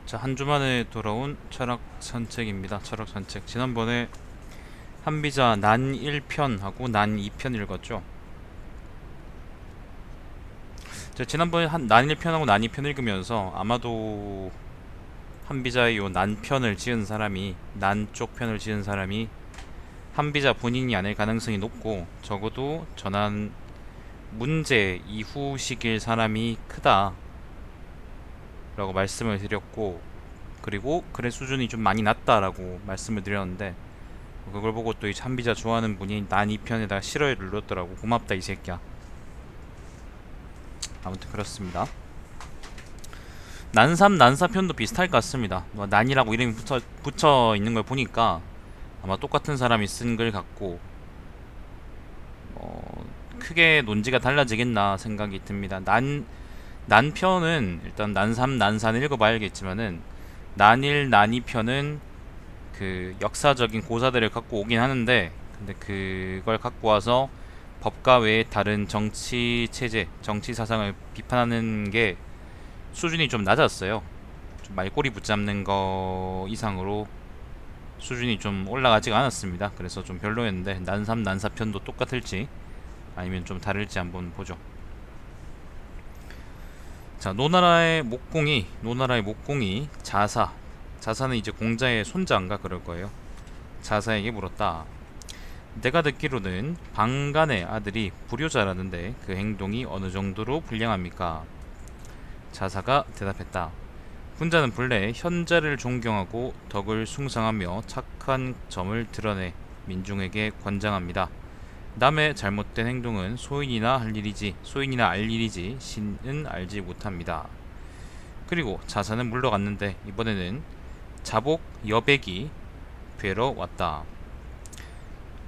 자, 한 주 만에 돌아온 철학 산책입니다. 철학 산책. 지난번에 한비자 난 1편하고 난 2편 읽었죠. 지난번에 난 1편하고 난 2편 읽으면서 아마도 한비자의 요 난편을 지은 사람이, 난 쪽 편을 지은 사람이 한비자 본인이 아닐 가능성이 높고, 적어도 전한 문제 이후식일 사람이 크다 라고 말씀을 드렸고, 그리고 글의 수준이 좀 많이 낮다라고 말씀을 드렸는데, 그걸 보고 또 이 참비자 좋아하는 분이 난 2편에다가 싫어요를 눌렀더라고. 고맙다 이 새끼야. 아무튼 그렇습니다. 난3, 난4편도 비슷할 것 같습니다. 난이라고 이름이 붙여 있는 걸 보니까 아마 똑같은 사람이 쓴 글 같고, 크게 논지가 달라지겠나 생각이 듭니다. 난편은 일단 난3, 난4는 읽어봐야겠지만은, 난1, 난2편은 그 역사적인 고사들을 갖고 오긴 하는데, 근데 그걸 갖고 와서 법과 외의 다른 정치 체제, 정치 사상을 비판하는 게 수준이 좀 낮았어요. 좀 말꼬리 붙잡는 거 이상으로 수준이 좀 올라가지가 않았습니다. 그래서 좀 별로였는데, 난3, 난4편도 똑같을지 아니면 좀 다를지 한번 보죠. 자, 노나라의 목공이 자사는 이제 공자의 손자인가 그럴 거예요. 자사에게 물었다. 내가 듣기로는 방간의 아들이 불효자라는데 그 행동이 어느 정도로 불량합니까? 자사가 대답했다. 훈자는 본래 현자를 존경하고 덕을 숭상하며 착한 점을 드러내 민중에게 권장합니다. 남의 잘못된 행동은 소인이나 알 일이지 신은 알지 못합니다. 그리고 자사는 물러갔는데, 이번에는 자복 여백이 뵈러 왔다.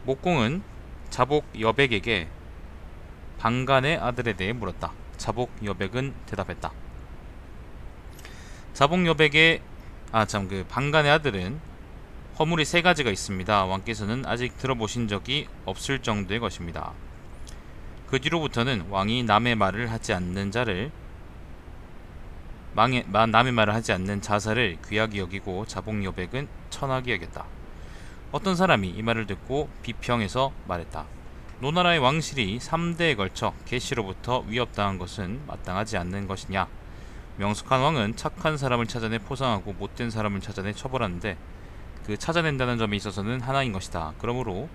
목공은 자복 여백에게 방간의 아들에 대해 물었다. 자복 여백은 대답했다. 자복 여백의 방간의 아들은 허물이 세 가지가 있습니다. 왕께서는 아직 들어보신 적이 없을 정도의 것입니다. 그 뒤로부터는 왕이 남의 말을 하지 않는 자사를 귀하게 여기고 자복 여백은 천하게 여겼다. 어떤 사람이 이 말을 듣고 비평해서 말했다. 노나라의 왕실이 3대에 걸쳐 계시로부터 위협당한 것은 마땅하지 않는 것이냐. 명숙한 왕은 착한 사람을 찾아내 포상하고 못된 사람을 찾아내 처벌하는데, 그 찾아낸다는 점에 있어서는 하나인 것이다. 그러므로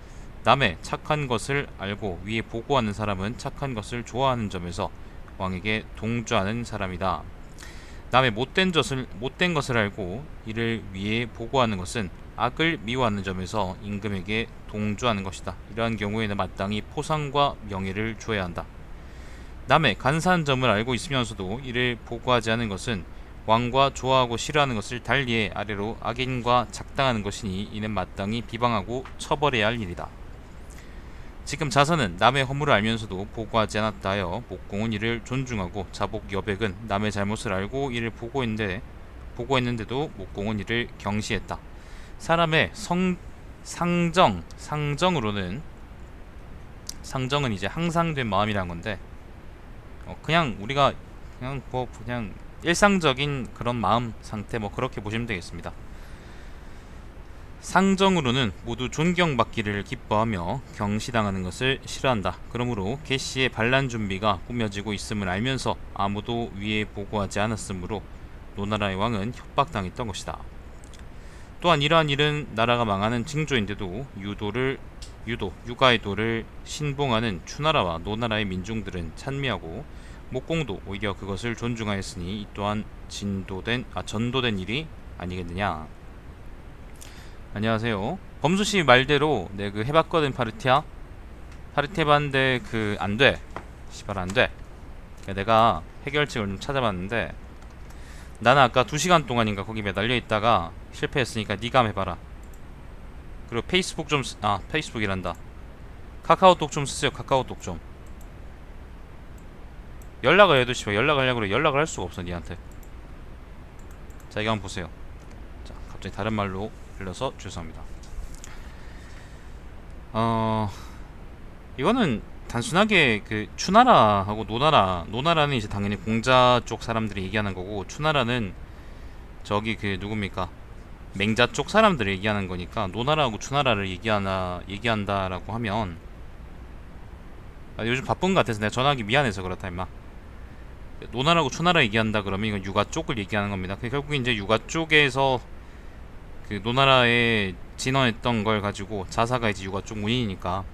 남의 착한 것을 알고 위에 보고하는 사람은 착한 것을 좋아하는 점에서 왕에게 동조하는 사람이다. 남의 못된 것을 알고 이를 위에 보고하는 것은 악을 미워하는 점에서 임금에게 동조하는 것이다. 이러한 경우에는 마땅히 포상과 명예를 줘야 한다. 남의 간사한 점을 알고 있으면서도 이를 보고하지 않은 것은 왕과 좋아하고 싫어하는 것을 달리해 아래로 악인과 작당하는 것이니 이는 마땅히 비방하고 처벌해야 할 일이다. 지금 자선은 남의 허물을 알면서도 보고하지 않았다 하여 목공은 이를 존중하고, 자복 여백은 남의 잘못을 알고 이를 보고했는데도 목공은 이를 경시했다. 사람의 상정은 이제 항상된 마음이란 건데, 그냥 우리가 그냥 일상적인 그런 마음 상태, 그렇게 보시면 되겠습니다. 상정으로는 모두 존경받기를 기뻐하며 경시당하는 것을 싫어한다. 그러므로 개시의 반란 준비가 꾸며지고 있음을 알면서 아무도 위에 보고하지 않았으므로 노나라의 왕은 협박당했던 것이다. 또한 이러한 일은 나라가 망하는 징조인데도 유가의 도를 신봉하는 추나라와 노나라의 민중들은 찬미하고, 목공도 오히려 그것을 존중하였으니 이 또한 전도된 일이 아니겠느냐. 안녕하세요. 범수씨 말대로 그 해봤거든. 파르티아 해봤는데 안돼. 시발 안돼. 내가 해결책을 좀 찾아봤는데, 나는 아까 2시간 동안인가 거기 매달려 있다가 실패했으니까 니가 한번 해봐라. 그리고 페이스북이란다. 카카오톡 좀 쓰세요. 카카오톡 좀. 연락을 해도 씨발 연락하려고 그래. 연락을 할 수가 없어 니한테. 자, 이거 한번 보세요. 자, 갑자기 다른 말로 흘려서 죄송합니다. 이거는 단순하게 그 추나라하고 노나라는 이제 당연히 공자 쪽 사람들이 얘기하는 거고, 추나라는 저기 그 누굽니까? 맹자 쪽 사람들을 얘기하는 거니까 노나라하고 주나라를 얘기한다라고 하면 요즘 바쁜 것 같아서 내가 전화하기 미안해서 그렇다 임마. 노나라하고 추나라 얘기한다 그러면 이건 육아 쪽을 얘기하는 겁니다. 결국 이제 육아 쪽에서 그 노나라에 진언했던 걸 가지고 자사가 이제 육아 쪽 문인이니까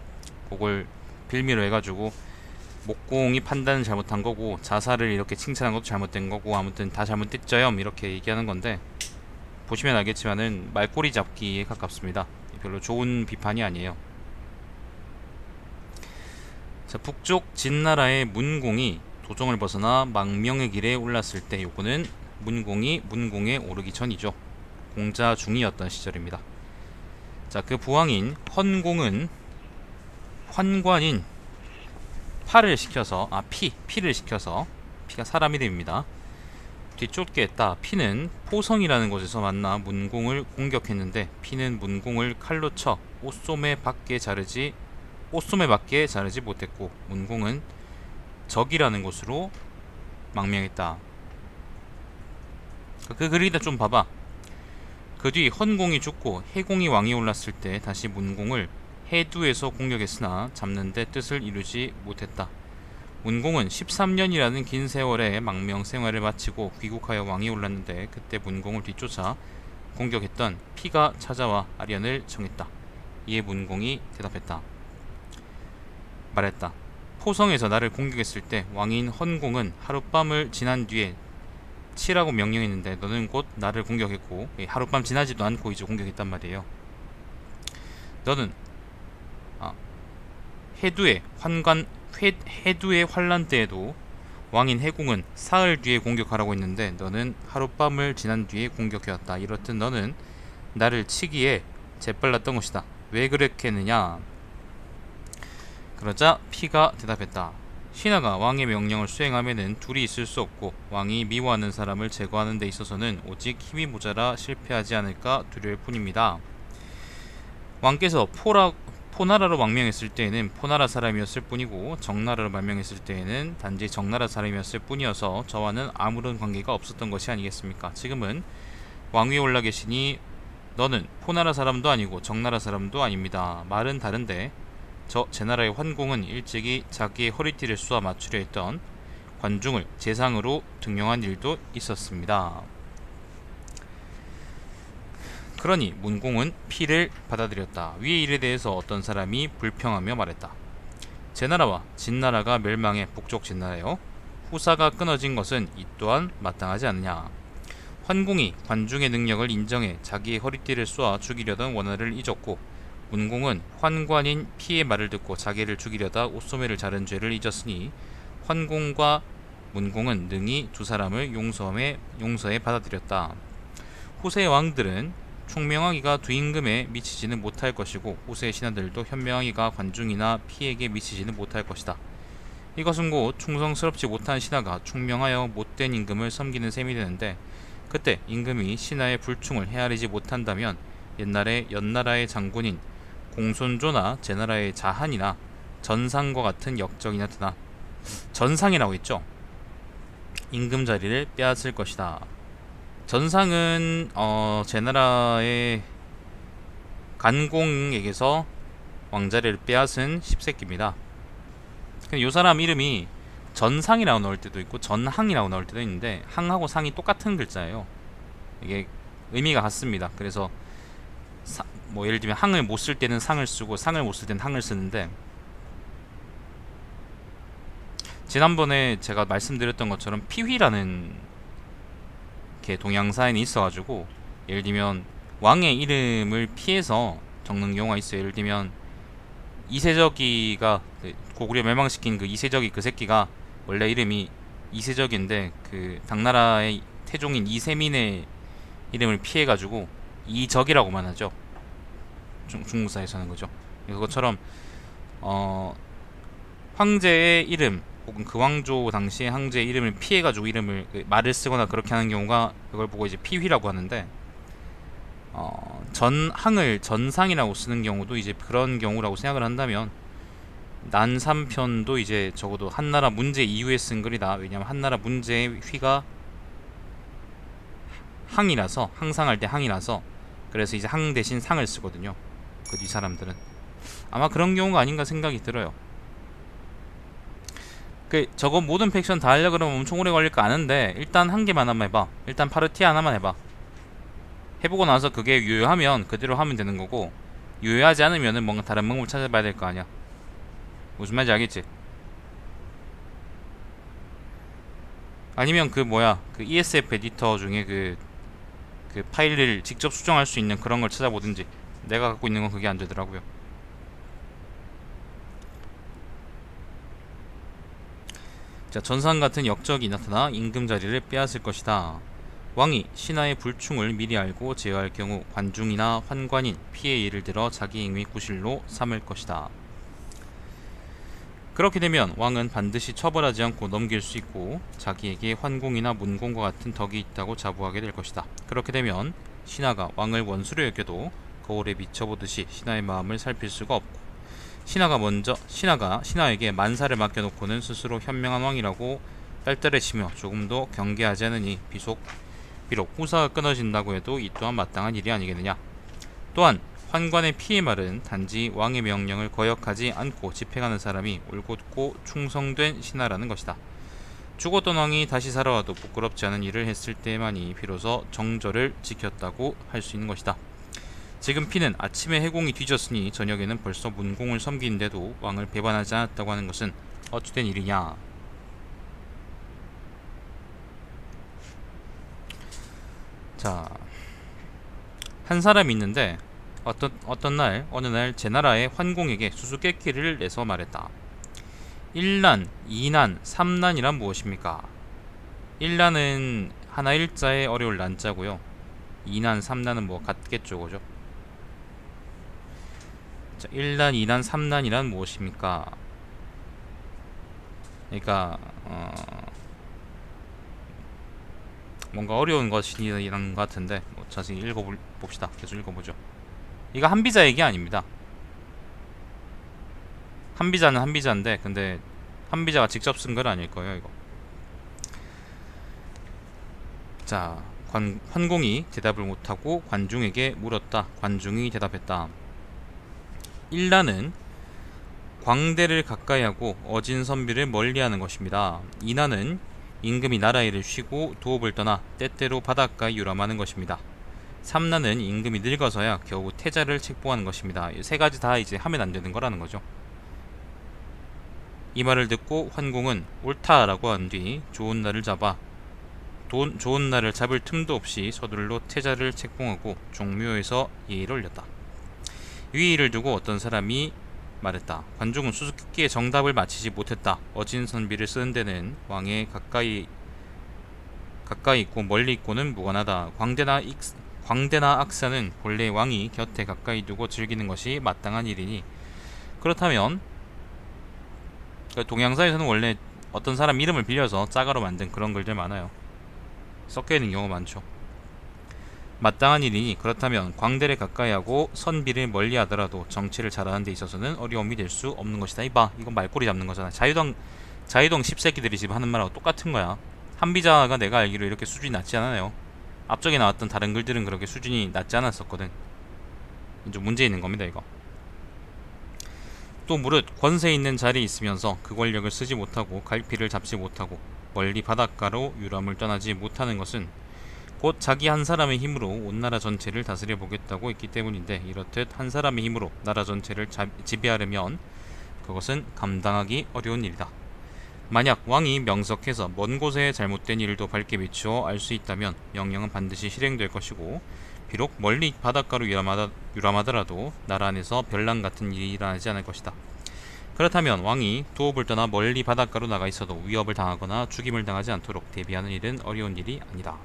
그걸 빌미로 해가지고 목공이 판단을 잘못한 거고 자사를 이렇게 칭찬한 것도 잘못된 거고 아무튼 다 잘못됐죠염 이렇게 얘기하는 건데 보시면 알겠지만은 말꼬리 잡기에 가깝습니다. 별로 좋은 비판이 아니에요. 자, 북쪽 진나라의 문공이 도정을 벗어나 망명의 길에 올랐을 때 요거는 문공이 문공에 오르기 전이죠. 공자 중이었던 시절입니다. 자, 그 부왕인 헌공은 환관인 피를 시켜서 피가 사람 이름입니다. 뒤쫓게 했다. 피는 포성이라는 곳에서 만나 문공을 공격했는데 피는 문공을 칼로 쳐 옷소매 밖에 자르지 못했고 문공은 적이라는 곳으로 망명했다. 그 글이다 좀 봐봐. 그 뒤 헌공이 죽고 해공이 왕이 올랐을 때 다시 문공을 해두에서 공격했으나 잡는데 뜻을 이루지 못했다. 문공은 13년이라는 긴 세월의 망명 생활을 마치고 귀국하여 왕이 올랐는데 그때 문공을 뒤쫓아 공격했던 피가 찾아와 아련을 청했다. 이에 문공이 대답했다. 말했다. 포성에서 나를 공격했을 때 왕인 헌공은 하룻밤을 지난 뒤에 치라고 명령했는데 너는 곧 나를 공격했고 하룻밤 지나지도 않고 이제 공격했단 말이에요. 너는 해두의 환란 때에도 왕인 해공은 사흘 뒤에 공격하라고 했는데 너는 하룻밤을 지난 뒤에 공격해왔다. 이렇듯 너는 나를 치기에 재빨랐던 것이다. 왜 그렇게 했느냐? 그러자 피가 대답했다. 신하가 왕의 명령을 수행하면은 둘이 있을 수 없고 왕이 미워하는 사람을 제거하는 데 있어서는 오직 힘이 모자라 실패하지 않을까 두려울 뿐입니다. 왕께서 포나라로 망명했을 때에는 포나라 사람이었을 뿐이고 정나라로 망명했을 때에는 단지 정나라 사람이었을 뿐이어서 저와는 아무런 관계가 없었던 것이 아니겠습니까? 지금은 왕위에 올라 계시니 너는 포나라 사람도 아니고 정나라 사람도 아닙니다. 말은 다른데 제 나라의 환공은 일찍이 자기의 허리띠를 쏘아 맞추려 했던 관중을 재상으로 등용한 일도 있었습니다. 그러니 문공은 피를 받아들였다. 위의 일에 대해서 어떤 사람이 불평하며 말했다. 제 나라와 진나라가 멸망해 북쪽 진나라요. 후사가 끊어진 것은 이 또한 마땅하지 않느냐. 환공이 관중의 능력을 인정해 자기의 허리띠를 쏘아 죽이려던 원한을 잊었고 문공은 환관인 피의 말을 듣고 자기를 죽이려다 옷소매를 자른 죄를 잊었으니 환공과 문공은 능히 두 사람을 용서해 받아들였다. 후세의 왕들은 총명하기가 두 임금에 미치지는 못할 것이고 후세의 신하들도 현명하기가 관중이나 피에게 미치지는 못할 것이다. 이것은 곧 충성스럽지 못한 신하가 총명하여 못된 임금을 섬기는 셈이 되는데 그때 임금이 신하의 불충을 헤아리지 못한다면 옛날에 연나라의 장군인 공손조나 제나라의 자한이나 전상과 같은 역적이 나타나 전상이라고 했죠. 임금 자리를 빼앗을 것이다. 전상은 제나라의 간공에게서 왕자리를 빼앗은 십새끼입니다. 이 사람 이름이 전상이라고 나올 때도 있고 전항이라고 나올 때도 있는데 항하고 상이 똑같은 글자예요. 이게 의미가 같습니다. 그래서 뭐 예를 들면 항을 못 쓸 때는 상을 쓰고 상을 못 쓸 때는 항을 쓰는데 지난번에 제가 말씀드렸던 것처럼 피휘라는 게 동양사에는 있어가지고 예를 들면 왕의 이름을 피해서 적는 경우가 있어요. 예를 들면 이세적이가 고구려 멸망시킨 그 이세적이 그 새끼가 원래 이름이 이세적인데 그 당나라의 태종인 이세민의 이름을 피해가지고 이적이라고만 하죠. 중국사에서 하는 거죠. 그것처럼 황제의 이름 혹은 그 왕조 당시의 황제의 이름을 피해가지고 이름을 말을 쓰거나 그렇게 하는 경우가 그걸 보고 이제 피휘라고 하는데 전항을 전상이라고 쓰는 경우도 이제 그런 경우라고 생각을 한다면 난삼편도 이제 적어도 한나라 문제 이후에 쓴 글이다. 왜냐면 한나라 문제의 휘가 항이라서, 항상 할 때 항이라서, 그래서 이제 항 대신 상을 쓰거든요. 그 뒤 사람들은 아마 그런 경우가 아닌가 생각이 들어요. 저거 모든 팩션 다 하려 그러면 엄청 오래 걸릴 거 아는데, 일단 한 개만 한번 해봐. 일단 파르티 하나만 해봐. 해보고 나서 그게 유효하면 그대로 하면 되는 거고, 유효하지 않으면은 뭔가 다른 방법을 찾아봐야 될 거 아니야. 무슨 말인지 알겠지? 아니면 그 ESF 에디터 중에 그 파일을 직접 수정할 수 있는 그런 걸 찾아보든지. 내가 갖고 있는 건 그게 안 되더라고요. 자, 전상 같은 역적이 나타나 임금 자리를 빼앗을 것이다. 왕이 신하의 불충을 미리 알고 제어할 경우 관중이나 환관인 피해 예를 들어 자기 행위 구실로 삼을 것이다. 그렇게 되면 왕은 반드시 처벌하지 않고 넘길 수 있고 자기에게 환공이나 문공과 같은 덕이 있다고 자부하게 될 것이다. 그렇게 되면 신하가 왕을 원수로 여겨도 거울에 비춰보듯이 신하의 마음을 살필 수가 없고, 신하가 신하에게 만사를 맡겨놓고는 스스로 현명한 왕이라고 딸딸해치며 조금도 경계하지 않으니 비록 후사가 끊어진다고 해도 이 또한 마땅한 일이 아니겠느냐. 또한 환관의 피의 말은 단지 왕의 명령을 거역하지 않고 집행하는 사람이 올곧고 충성된 신하라는 것이다. 죽었던 왕이 다시 살아와도 부끄럽지 않은 일을 했을 때만이 비로소 정절을 지켰다고 할 수 있는 것이다. 지금 피는 아침에 해공이 뒤졌으니 저녁에는 벌써 문공을 섬기는데도 왕을 배반하지 않았다고 하는 것은 어찌된 일이냐. 자, 한 사람이 있는데 어느 날 제 나라의 환공에게 수수께끼를 내서 말했다. 1난, 2난, 3난이란 무엇입니까? 1난은 하나 일자에 어려울 난자고요. 2난, 3난은 뭐 같겠죠, 그죠? 자, 1난, 2난, 3난이란 무엇입니까? 그러니까 뭔가 어려운 것이란 것 같은데 뭐 자세히 읽어봅시다. 계속 읽어보죠. 이거 한비자 얘기 아닙니다. 한비자는 한비자인데 근데 한비자가 직접 쓴 건 아닐 거예요, 이거. 자, 환공이 대답을 못하고 관중에게 물었다. 관중이 대답했다. 일나는 광대를 가까이하고 어진 선비를 멀리하는 것입니다. 이나는 임금이 나라 일을 쉬고 도읍을 떠나 때때로 바닷가에 유람하는 것입니다. 삼나는 임금이 늙어서야 겨우 태자를 책봉하는 것입니다. 세 가지 다 이제 하면 안 되는 거라는 거죠. 이 말을 듣고 환공은 옳다라고 한 뒤 좋은 날을 잡을 틈도 없이 서둘러 태자를 책봉하고 종묘에서 예의를 올렸다. 위 일을 두고 어떤 사람이 말했다. 관중은 수수께끼의 정답을 맞히지 못했다. 어진 선비를 쓰는 데는 왕의 가까이 있고 멀리 있고는 무관하다. 광대나 악사는 본래 왕이 곁에 가까이 두고 즐기는 것이 마땅한 일이니, 그렇다면 동양사에서는 원래 어떤 사람 이름을 빌려서 짝으로 만든 그런 글들 많아요. 섞여 있는 경우가 많죠. 마땅한 일이니 그렇다면 광대를 가까이하고 선비를 멀리하더라도 정치를 잘하는 데 있어서는 어려움이 될 수 없는 것이다. 이봐, 이건 말꼬리 잡는 거잖아. 자유당 10새끼들이 지금 하는 말하고 똑같은 거야. 한비자가 내가 알기로 이렇게 수준이 낮지 않아요. 앞쪽에 나왔던 다른 글들은 그렇게 수준이 낮지 않았었거든. 좀 문제 있는 겁니다, 이거. 또 무릇 권세 있는 자리에 있으면서 그 권력을 쓰지 못하고 갈피를 잡지 못하고 멀리 바닷가로 유람을 떠나지 못하는 것은 곧 자기 한 사람의 힘으로 온 나라 전체를 다스려 보겠다고 했기 때문인데, 이렇듯 한 사람의 힘으로 나라 전체를 지배하려면 그것은 감당하기 어려운 일이다. 만약 왕이 명석해서 먼 곳에 잘못된 일도 밝게 비추어 알 수 있다면 명령은 반드시 실행될 것이고, 비록 멀리 바닷가로 유람하더라도 나라 안에서 별난 같은 일이 일어나지 않을 것이다. 그렇다면 왕이 도읍을 떠나 멀리 바닷가로 나가 있어도 위협을 당하거나 죽임을 당하지 않도록 대비하는 일은 어려운 일이 아니다.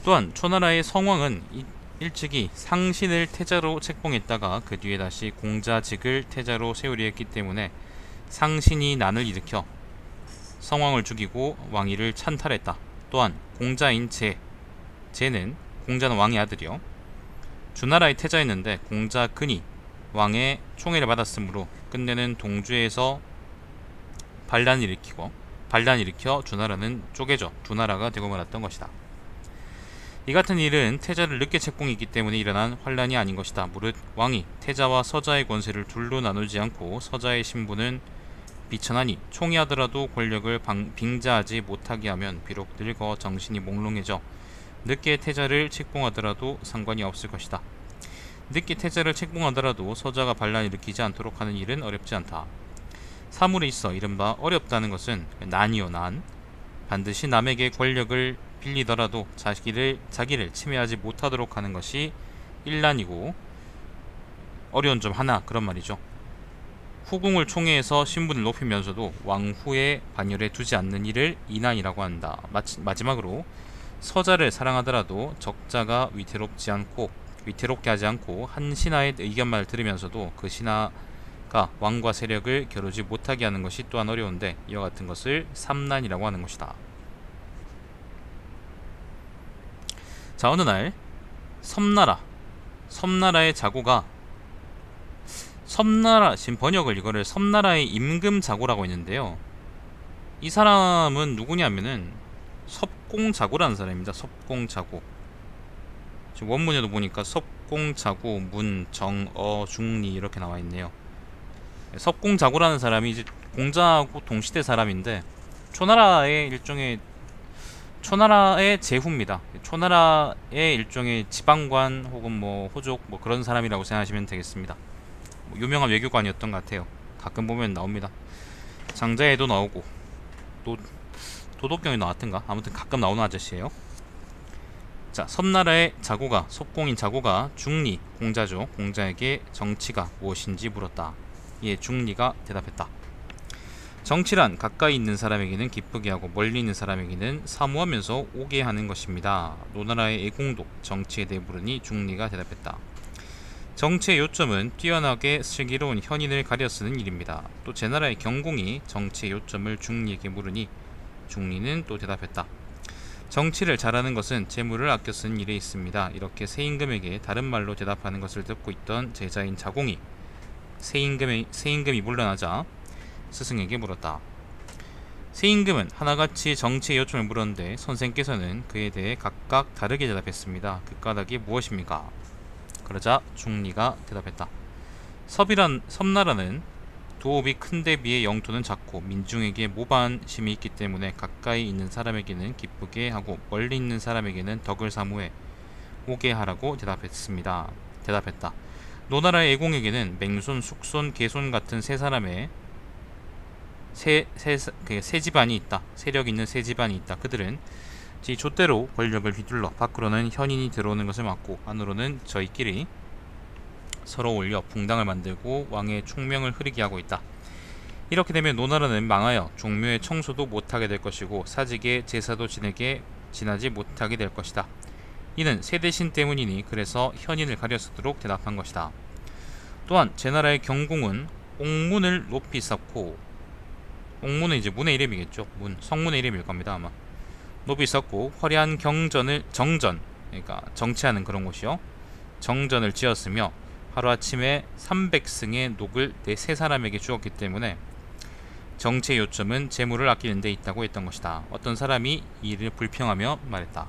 또한 초나라의 성왕은 일찍이 상신을 태자로 책봉했다가 그 뒤에 다시 공자직을 태자로 세우려 했기 때문에 상신이 난을 일으켜 성왕을 죽이고 왕위를 찬탈했다. 또한 공자인 제는 공자는 왕의 아들이요, 주나라의 태자였는데 공자근이 왕의 총애를 받았으므로 끝내는 동주에서 반란을 일으켜 주나라는 쪼개져 두 나라가 되고 말았던 것이다. 이 같은 일은 태자를 늦게 책봉했기 때문에 일어난 환란이 아닌 것이다. 무릇 왕이 태자와 서자의 권세를 둘로 나누지 않고 서자의 신분은 비천하니 총이하더라도 권력을 빙자하지 못하게 하면 비록 늙어 정신이 몽롱해져 늦게 태자를 책봉하더라도 상관이 없을 것이다. 늦게 태자를 책봉하더라도 서자가 반란을 일으키지 않도록 하는 일은 어렵지 않다. 사물에 있어 이른바 어렵다는 것은 난이요 난, 반드시 남에게 권력을 빌리더라도 자기를 침해하지 못하도록 하는 것이 일난이고, 어려운 점 하나 그런 말이죠. 후궁을 총애해서 신분을 높이면서도 왕후의 반열에 두지 않는 일을 이난이라고 한다. 마지막으로 서자를 사랑하더라도 적자가 위태롭게 하지 않고 한 신하의 의견만을 들으면서도 그 신하가 왕과 세력을 겨루지 못하게 하는 것이 또한 어려운데, 이와 같은 것을 삼난이라고 하는 것이다. 자, 어느 날 섬나라의 자고가, 지금 번역을 이거를 섬나라의 임금자고라고 했는데요, 이 사람은 누구냐면은 섭공자고라는 사람입니다. 섭공자고. 지금 원문에도 보니까 섭공자고 문정어 중리 이렇게 나와 있네요. 섭공자고라는 사람이 이제 공자하고 동시대 사람인데 초나라의 제후입니다. 초나라의 일종의 지방관 혹은 뭐 호족 뭐 그런 사람이라고 생각하시면 되겠습니다. 뭐 유명한 외교관이었던 것 같아요. 가끔 보면 나옵니다. 장자에도 나오고 도덕경에 나왔던가, 아무튼 가끔 나오는 아저씨예요. 자, 섬나라의 자고가, 섭공인 자고가 중리, 공자죠, 공자에게 정치가 무엇인지 물었다. 이에 중리가 대답했다. 정치란 가까이 있는 사람에게는 기쁘게 하고 멀리 있는 사람에게는 사모하면서 오게 하는 것입니다. 노나라의 애공도 정치에 대해 물으니 중리가 대답했다. 정치의 요점은 뛰어나게 슬기로운 현인을 가려 쓰는 일입니다. 또 제 나라의 경공이 정치의 요점을 중리에게 물으니 중리는 또 대답했다. 정치를 잘하는 것은 재물을 아껴 쓰는 일에 있습니다. 이렇게 세임금에게 다른 말로 대답하는 것을 듣고 있던 제자인 자공이 세임금이 물러나자 스승에게 물었다. 세임금은 하나같이 정치의 요점을 물었는데 선생께서는 그에 대해 각각 다르게 대답했습니다. 그 까닭이 무엇입니까? 그러자 중리가 대답했다. 섬나라는 도읍이 큰 데 비해 영토는 작고 민중에게 모반심이 있기 때문에 가까이 있는 사람에게는 기쁘게 하고 멀리 있는 사람에게는 덕을 사모해 오게 하라고 대답했다. 노나라의 애공에게는 맹손, 숙손, 개손 같은 세 집안이 있다. 세력 있는 세 집안이 있다. 그들은 지 좆대로 권력을 휘둘러 밖으로는 현인이 들어오는 것을 막고 안으로는 저희끼리 서로 올려 붕당을 만들고 왕의 총명을 흐리게 하고 있다. 이렇게 되면 노나라는 망하여 종묘의 청소도 못하게 될 것이고 사직의 제사도 지나지 못하게 될 것이다. 이는 세대신 때문이니 그래서 현인을 가려 쓰도록 대답한 것이다. 또한 제 나라의 경공은 옥문을 높이 쌓고, 옥문은 이제 문의 이름이겠죠. 성문의 이름일 겁니다 아마. 높이 쌓고 화려한 정전, 그러니까 정치하는 그런 곳이요, 정전을 지었으며 하루아침에 300승의 녹을 세 사람에게 주었기 때문에 정치의 요점은 재물을 아끼는 데 있다고 했던 것이다. 어떤 사람이 이 일을 불평하며 말했다.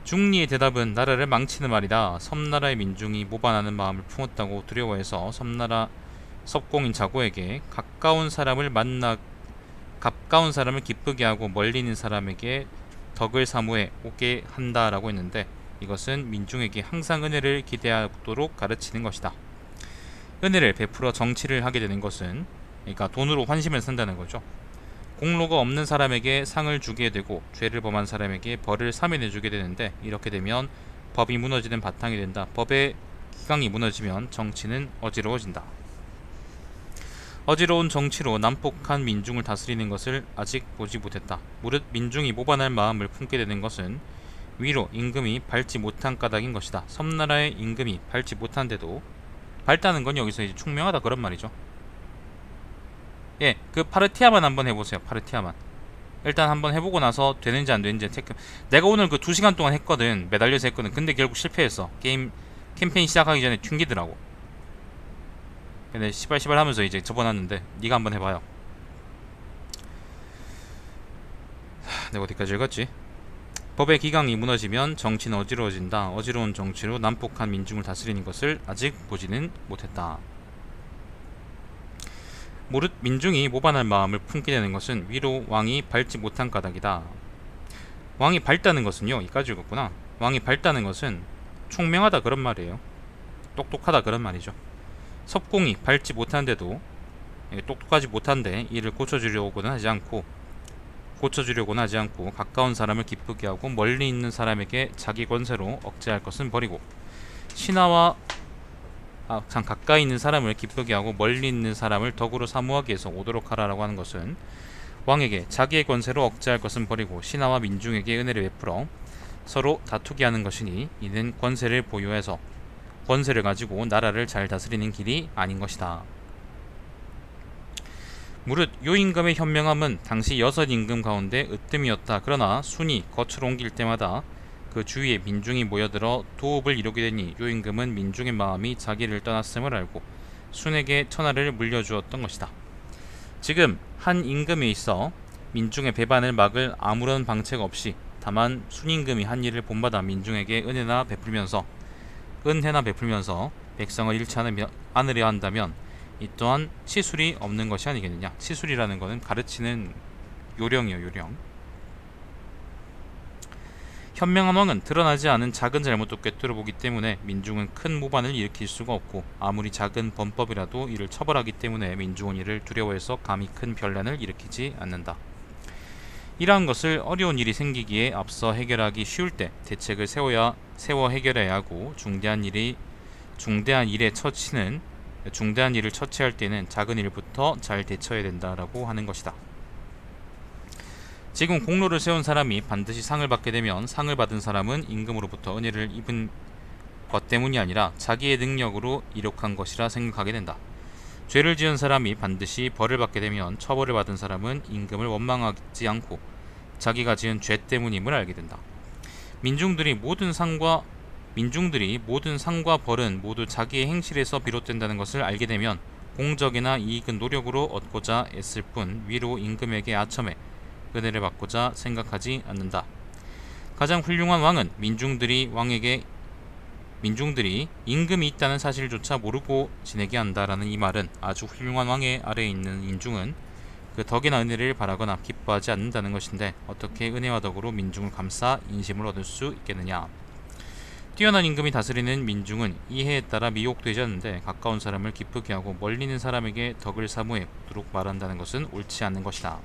중리의 대답은 나라를 망치는 말이다. 섬나라의 민중이 모반하는 마음을 품었다고 두려워해서 섭공인 자고에게 가까운 사람을 기쁘게 하고 멀리 있는 사람에게 덕을 사모해 오게 한다라고 했는데, 이것은 민중에게 항상 은혜를 기대하도록 가르치는 것이다. 은혜를 베풀어 정치를 하게 되는 것은, 그러니까 돈으로 환심을 쓴다는 거죠. 공로가 없는 사람에게 상을 주게 되고 죄를 범한 사람에게 벌을 사면해 주게 되는데, 이렇게 되면 법이 무너지는 바탕이 된다. 법의 기강이 무너지면 정치는 어지러워진다. 어지러운 정치로 난폭한 민중을 다스리는 것을 아직 보지 못했다. 무릇 민중이 모반할 마음을 품게 되는 것은 위로 임금이 밟지 못한 까닭인 것이다. 섬나라의 임금이 밟지 못한데도, 밟다는 건 여기서 이제 총명하다 그런 말이죠. 예, 그 파르티아만 한번 해보세요. 파르티아만 일단 한번 해보고 나서 되는지 안 되는지 체크. 내가 오늘 그 2시간 동안 했거든. 매달려서 했거든. 근데 결국 실패했어. 게임 캠페인 시작하기 전에 튕기더라고. 근데 시발 하면서 이제 접어놨는데, 니가 한번 해봐요. 내가 어디까지 읽었지? 법의 기강이 무너지면 정치는 어지러워진다. 어지러운 정치로 난폭한 민중을 다스리는 것을 아직 보지는 못했다. 무릇 민중이 모반할 마음을 품게 되는 것은 위로 왕이 밟지 못한 까닭이다. 왕이 밟다는 것은요, 이까지 읽었구나. 왕이 밟다는 것은 총명하다 그런 말이에요. 똑똑하다 그런 말이죠. 섭공이 밟지 못한데도 똑똑하지 못한데 이를 고쳐주려고는 하지 않고 가까운 사람을 기쁘게 하고 멀리 있는 사람에게 자기 권세로 억제할 것은 버리고 가까이 있는 사람을 기쁘게 하고 멀리 있는 사람을 덕으로 사모하기 위해서 오도록 하라라고 하는 것은 왕에게 자기의 권세로 억제할 것은 버리고 신하와 민중에게 은혜를 베풀어 서로 다투게 하는 것이니 이는 권세를 보유해서 권세를 가지고 나라를 잘 다스리는 길이 아닌 것이다. 무릇 요임금의 현명함은 당시 6임금 가운데 으뜸이었다. 그러나 순이 거처를 옮길 때마다 그 주위에 민중이 모여들어 도읍을 이루게 되니 요임금은 민중의 마음이 자기를 떠났음을 알고 순에게 천하를 물려주었던 것이다. 지금 한 임금에 있어 민중의 배반을 막을 아무런 방책 없이 다만 순임금이 한 일을 본받아 민중에게 은혜나 베풀면서 백성을 잃지 않으려 한다면 이 또한 치술이 없는 것이 아니겠느냐. 치술이라는 것은 가르치는 요령이요, 요령. 현명한 왕은 드러나지 않은 작은 잘못도 꿰뚫어보기 때문에 민중은 큰 모반을 일으킬 수가 없고 아무리 작은 범법이라도 이를 처벌하기 때문에 민중은 이를 두려워해서 감히 큰 변란을 일으키지 않는다. 이러한 것을 어려운 일이 생기기에 앞서 해결하기 쉬울 때 대책을 세워 해결해야 하고 중대한 일을 처치할 때는 작은 일부터 잘 대처해야 된다라고 하는 것이다. 지금 공로를 세운 사람이 반드시 상을 받게 되면 상을 받은 사람은 임금으로부터 은혜를 입은 것 때문이 아니라 자기의 능력으로 이룩한 것이라 생각하게 된다. 죄를 지은 사람이 반드시 벌을 받게 되면 처벌을 받은 사람은 임금을 원망하지 않고 자기가 지은 죄 때문임을 알게 된다. 민중들이 모든 상과 벌은 모두 자기의 행실에서 비롯된다는 것을 알게 되면 공적이나 이익은 노력으로 얻고자 애쓸 뿐 위로 임금에게 아첨해 은혜를 받고자 생각하지 않는다. 가장 훌륭한 왕은 민중들이 임금이 있다는 사실조차 모르고 지내게 한다라는 이 말은 아주 훌륭한 왕의 아래에 있는 인중은 그 덕이나 은혜를 바라거나 기뻐하지 않는다는 것인데 어떻게 은혜와 덕으로 민중을 감싸 인심을 얻을 수 있겠느냐. 뛰어난 임금이 다스리는 민중은 이해에 따라 미혹되지 않는데 가까운 사람을 기쁘게 하고 멀리 있는 사람에게 덕을 사모해 도록 말한다는 것은 옳지 않는 것이다.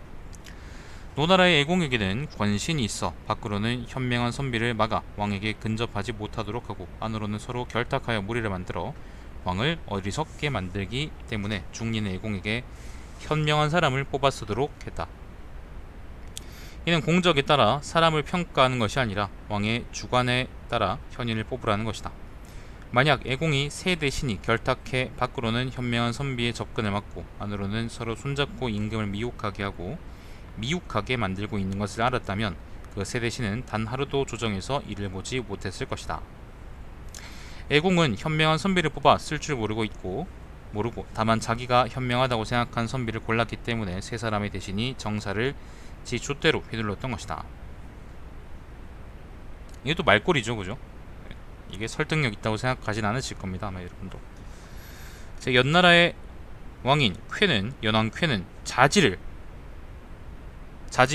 노나라의 애공에게는 권신이 있어 밖으로는 현명한 선비를 막아 왕에게 근접하지 못하도록 하고 안으로는 서로 결탁하여 무리를 만들어 왕을 어리석게 만들기 때문에 중리는 애공에게 현명한 사람을 뽑아 쓰도록 했다. 이는 공적에 따라 사람을 평가하는 것이 아니라 왕의 주관에 따라 현인을 뽑으라는 것이다. 만약 애공이 세 대신이 결탁해 밖으로는 현명한 선비의 접근을 막고 안으로는 서로 손잡고 임금을 미혹하게 만들고 있는 것을 알았다면 그 세 대신은 단 하루도 조정해서 이를 보지 못했을 것이다. 애공은 현명한 선비를 뽑아 쓸 줄 모르고 다만 자기가 현명하다고 생각한 선비를 골랐기 때문에 세 사람의 대신이 정사를 지 줏대로 휘둘렀던 것이다. 이게 또 말꼬리죠, 그죠? 이게 설득력 있다고 생각하진 않으실 겁니다, 아마 여러분도. 제 연나라의 왕인 연왕 쾌는 자지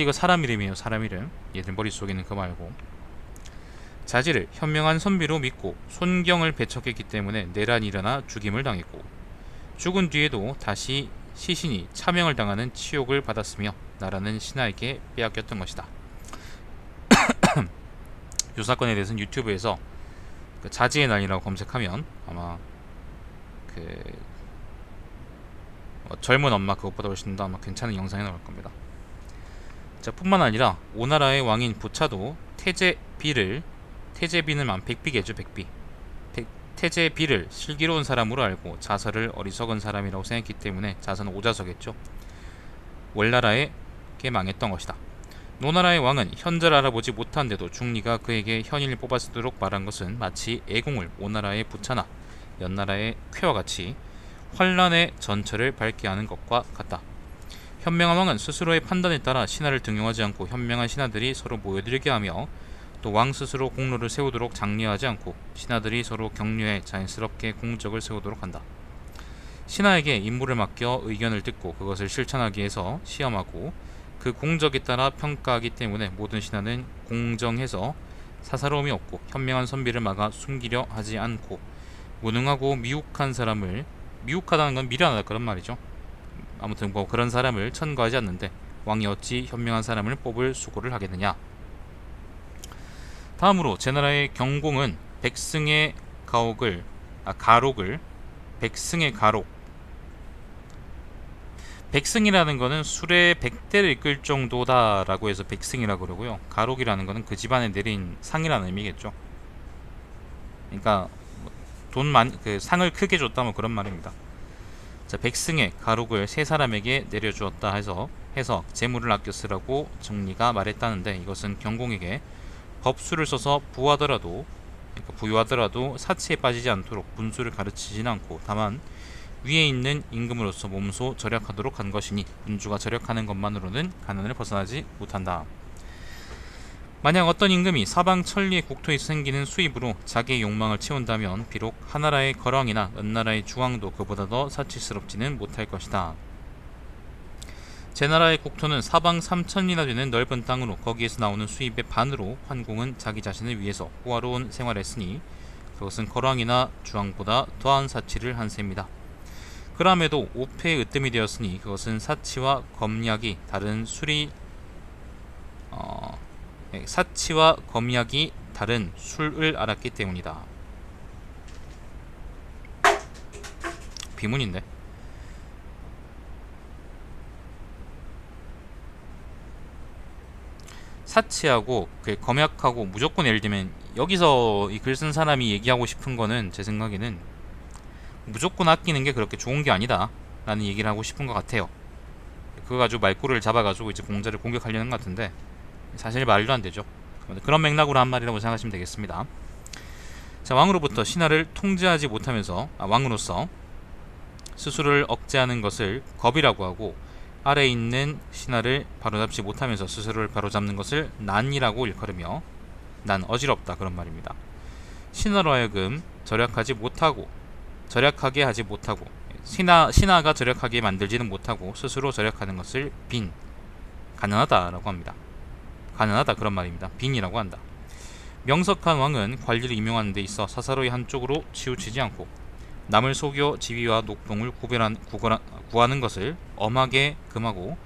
이거 사람 이름이에요, 사람 이름. 얘들 머릿속에는 그거 말고. 자지를 현명한 선비로 믿고 손경을 배척했기 때문에 내란이 일어나 죽임을 당했고 죽은 뒤에도 다시 시신이 차명을 당하는 치욕을 받았으며 나라는 신하에게 빼앗겼던 것이다. 이 사건에 대해서는 유튜브에서 그 자지의 난이라고 검색하면 아마 젊은 엄마 그것보다 훨씬 더 아마 괜찮은 영상이 나올 겁니다. 자, 뿐만 아니라 오나라의 왕인 부차도 태제비는 백비겠죠, 백비. 태제비를 슬기로운 사람으로 알고 자서를 어리석은 사람이라고 생각했기 때문에 자서는 오자서겠죠. 월나라에게 망했던 것이다. 노나라의 왕은 현저를 알아보지 못한데도 중리가 그에게 현인을 뽑아쓰도록 말한 것은 마치 애공을 오나라의 부차나 연나라의 쾌와 같이 환란의 전철을 밟게 하는 것과 같다. 현명한 왕은 스스로의 판단에 따라 신하를 등용하지 않고 현명한 신하들이 서로 모여들게 하며 또 왕 스스로 공로를 세우도록 장려하지 않고 신하들이 서로 격려해 자연스럽게 공적을 세우도록 한다. 신하에게 임무를 맡겨 의견을 듣고 그것을 실천하기 위해서 시험하고 그 공적에 따라 평가하기 때문에 모든 신하는 공정해서 사사로움이 없고 현명한 선비를 막아 숨기려 하지 않고 무능하고 미혹한 사람을, 미혹하다는 건 미련하다 그런 말이죠. 아무튼 뭐 그런 사람을 천거하지 않는데 왕이 어찌 현명한 사람을 뽑을 수고를 하겠느냐. 다음으로 제나라의 경공은 백승의 가록을 백승의 가록, 백승이라는 거는 술의 100대를 이끌 정도다라고 해서 백승이라고 그러고요. 가록이라는 거는 그 집안에 내린 상이라는 의미겠죠. 그러니까 그 상을 크게 줬다 뭐 그런 말입니다. 자, 백승의 가록을 세 사람에게 내려주었다 해서 재물을 아껴 쓰라고 정리가 말했다는데, 이것은 경공에게 법수를 써서 부유하더라도 사치에 빠지지 않도록 분수를 가르치진 않고 다만 위에 있는 임금으로서 몸소 절약하도록 한 것이니 군주가 절약하는 것만으로는 가난을 벗어나지 못한다. 만약 어떤 임금이 사방 천리의 국토에서 생기는 수입으로 자기의 욕망을 채운다면 비록 하나라의 거왕이나 은나라의 주왕도 그보다 더 사치스럽지는 못할 것이다. 제나라의 국토는 사방 3천리나 되는 넓은 땅으로 거기에서 나오는 수입의 반으로 환공은 자기 자신을 위해서 호화로운 생활했으니 그것은 거왕이나 주왕보다 더한 사치를 한 셈이다. 그럼에도 오패의 으뜸이 되었으니 그것은 사치와 검약이 다른 술을 알았기 때문이다. 비문인데. 사치하고 그 검약하고 무조건, 예를 들면 여기서 이 글 쓴 사람이 얘기하고 싶은 거는 제 생각에는 무조건 아끼는 게 그렇게 좋은 게 아니다 라는 얘기를 하고 싶은 것 같아요. 그거 가지고 말꼬리를 잡아가지고 이제 공자를 공격하려는 것 같은데 사실 말도 안 되죠. 그런 맥락으로 한 말이라고 생각하시면 되겠습니다. 자, 왕으로부터 신하를 통제하지 못하면서 왕으로서 스스로를 억제하는 것을 겁이라고 하고, 아래에 있는 신하를 바로잡지 못하면서 스스로를 바로잡는 것을 난이라고 일컬으며, 난 어지럽다 그런 말입니다. 신하로 하여금 절약하게 하지 못하고 신하가 절약하게 만들지는 못하고 스스로 절약하는 것을 가난하다라고 합니다. 가난하다 그런 말입니다. 빈이라고 한다. 명석한 왕은 관리를 임용하는 데 있어 사사로이 한쪽으로 치우치지 않고 남을 속여 지위와 녹동을 구하는 것을 엄하게 금하고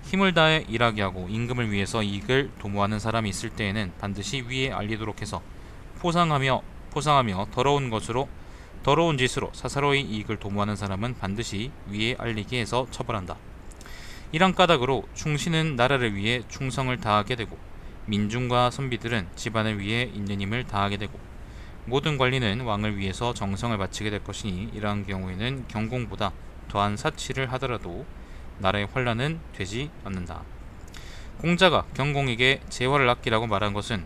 힘을 다해 일하게 하고 임금을 위해서 이익을 도모하는 사람이 있을 때에는 반드시 위에 알리도록 해서 포상하며 더러운 짓으로 사사로이 이익을 도모하는 사람은 반드시 위에 알리게 해서 처벌한다. 이런 까닭으로 충신은 나라를 위해 충성을 다하게 되고 민중과 선비들은 집안을 위해 있는 힘을 다하게 되고 모든 관리는 왕을 위해서 정성을 바치게 될 것이니 이러한 경우에는 경공보다 더한 사치를 하더라도 나라의 환란은 되지 않는다. 공자가 경공에게 재화를 아끼라고 말한 것은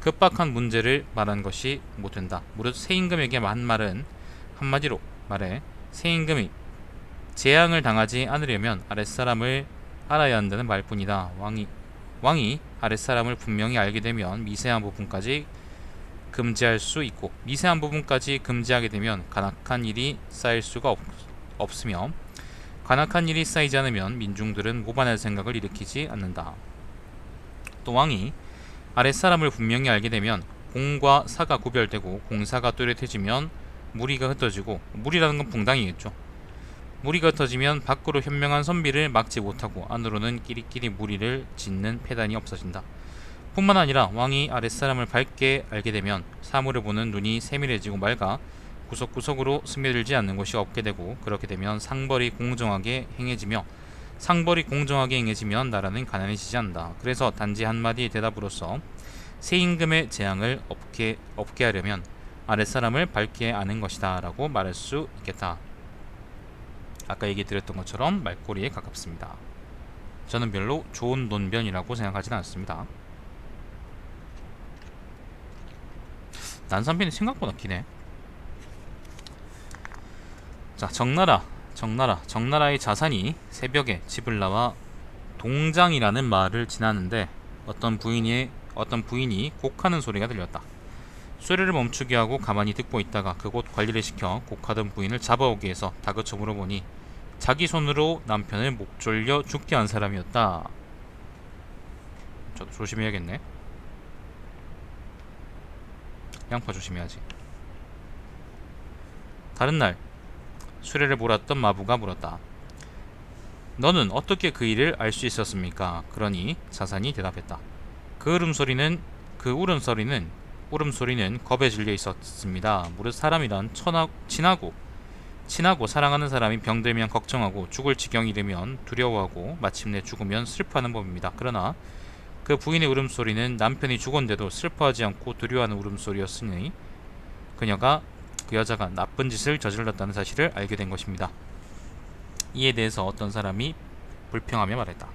급박한 문제를 말한 것이 못된다. 무릇 세임금에게 한 말은 한마디로 말해 세임금이 재앙을 당하지 않으려면 아랫사람을 알아야 한다는 말뿐이다. 왕이 아랫사람을 분명히 알게 되면 미세한 부분까지 금지할 수 있고 미세한 부분까지 금지하게 되면 간악한 일이 쌓일 수가 없으며 간악한 일이 쌓이지 않으면 민중들은 모반할 생각을 일으키지 않는다. 또 왕이 아랫사람을 분명히 알게 되면 공과 사가 구별되고 공사가 뚜렷해지면 무리가 흩어지고, 무리라는 건 붕당이겠죠. 무리가 흩어지면 밖으로 현명한 선비를 막지 못하고 안으로는 끼리끼리 무리를 짓는 패단이 없어진다. 뿐만 아니라 왕이 아랫사람을 밝게 알게 되면 사물을 보는 눈이 세밀해지고 맑아 구석구석으로 스며들지 않는 곳이 없게 되고, 그렇게 되면 상벌이 공정하게 행해지면 나라는 가난해지지 않는다. 그래서 단지 한마디 대답으로서 세임금의 재앙을 없게 하려면 아랫사람을 밝게 아는 것이다 라고 말할 수 있겠다. 아까 얘기 드렸던 것처럼 말꼬리에 가깝습니다. 저는 별로 좋은 논변이라고 생각하지는 않습니다. 난산편이 생각보다 기네. 자, 정나라의 자산이 새벽에 집을 나와 동장이라는 마을을 지나는데 어떤 부인이 곡하는 소리가 들렸다. 수레를 멈추게 하고 가만히 듣고 있다가 그곳 관리를 시켜 곡하던 부인을 잡아오게 해서 다그쳐 물어보니 자기 손으로 남편을 목 졸려 죽게 한 사람이었다. 저도 조심해야겠네. 양파 조심해야지. 다른 날 수레를 몰았던 마부가 물었다. 너는 어떻게 그 일을 알 수 있었습니까? 그러니 자산이 대답했다. 그 울음소리는 겁에 질려 있었습니다. 무릇 사람이란 친하고 사랑하는 사람이 병들면 걱정하고 죽을 지경이 되면 두려워하고 마침내 죽으면 슬퍼하는 법입니다. 그러나 그 부인의 울음소리는 남편이 죽었는데도 슬퍼하지 않고 두려워하는 울음소리였으니 그 여자가 나쁜 짓을 저질렀다는 사실을 알게 된 것입니다. 이에 대해서 어떤 사람이 불평하며 말했다.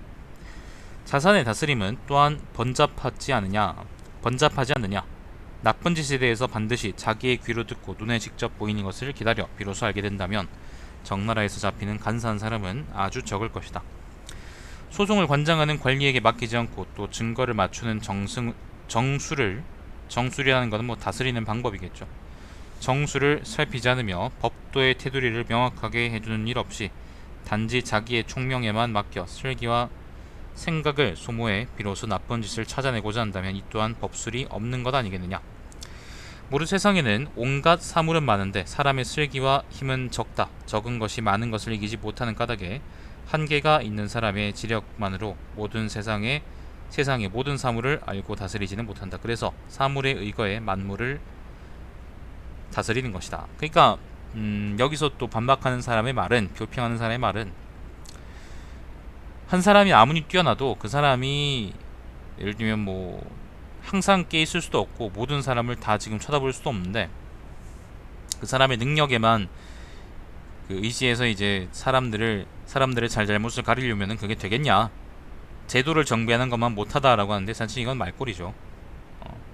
자산의 다스림은 또한 번잡하지 않느냐? 나쁜 짓에 대해서 반드시 자기의 귀로 듣고 눈에 직접 보이는 것을 기다려 비로소 알게 된다면 적나라에서 잡히는 간사한 사람은 아주 적을 것이다. 소송을 관장하는 관리에게 맡기지 않고 또 증거를 맞추는 정술이라는 것은 다스리는 방법이겠죠. 정수를 살피지 않으며 법도의 테두리를 명확하게 해두는 일 없이 단지 자기의 총명에만 맡겨 슬기와 생각을 소모해 비로소 나쁜 짓을 찾아내고자 한다면 이 또한 법술이 없는 것 아니겠느냐. 무릇 세상에는 온갖 사물은 많은데 사람의 슬기와 힘은 적은 것이 많은 것을 이기지 못하는 까닭에 한계가 있는 사람의 지력만으로 세상의 모든 사물을 알고 다스리지는 못한다. 그래서 사물에 의거해 만물을 다스리는 것이다. 그러니까 여기서 또 반박하는 사람의 말은, 교평하는 사람의 말은, 한 사람이 아무리 뛰어나도 그 사람이 예를 들면 항상 깨 있을 수도 없고 모든 사람을 다 지금 쳐다볼 수도 없는데 그 사람의 능력에만 의지해서 이제 사람들의 잘잘못을 가리려면은 그게 되겠냐? 제도를 정비하는 것만 못하다라고 하는데 사실 이건 말꼬리죠.